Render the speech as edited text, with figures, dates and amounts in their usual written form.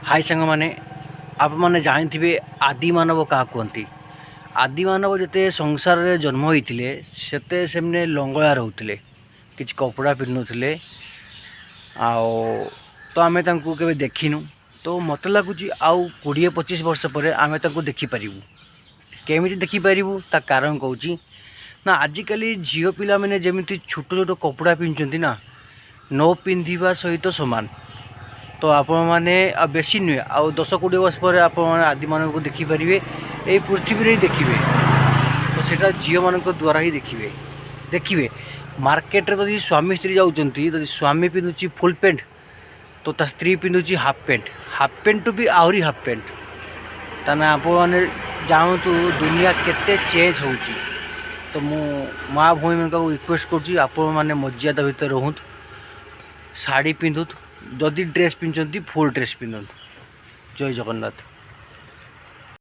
हाय सांग मैंने आप मैंने जानते आदि मानव क्या कहती आदि मानव जिते संसार रे जन्म होते सेते से लंगड़ा रोते कि कपड़ा पिंधुले तो आम के देखिनु तो मत लगुच आउ 20-25 वर्ष पर आम देखिपारू केमी देखिपारू ता कारण कौच ना आजिकल झील पिला मैंने जमी छोट छोट कपड़ा पिंधुंट ना न पिंधा सहित सामान तो आपण मैंने बेसी नुहे आ 10-20 वर्ष पर आप आदि मानव को देखिपारे ये पृथ्वी ही देखिए तो सेटा झील मान द्वारा ही देखिए मार्केट रे जदि स्वामी स्त्री जाऊँगी जदि स्वामी पिंधुची फुल पैंट तो ता स्त्री पिंधुची हाफ पैंट टू भी आहरी हाफ पैंट ताने आप मैंने जानतु दुनिया केते चेंज होची तो मु माँ भाई मान को रिक्वेस्ट करुँची आपण मैंने मर्यादा भितर रोहत शाढ़ी पिंधुत जदि ड्रेस पिंधुंट फुल ड्रेस पिंधुत जय जगन्नाथ।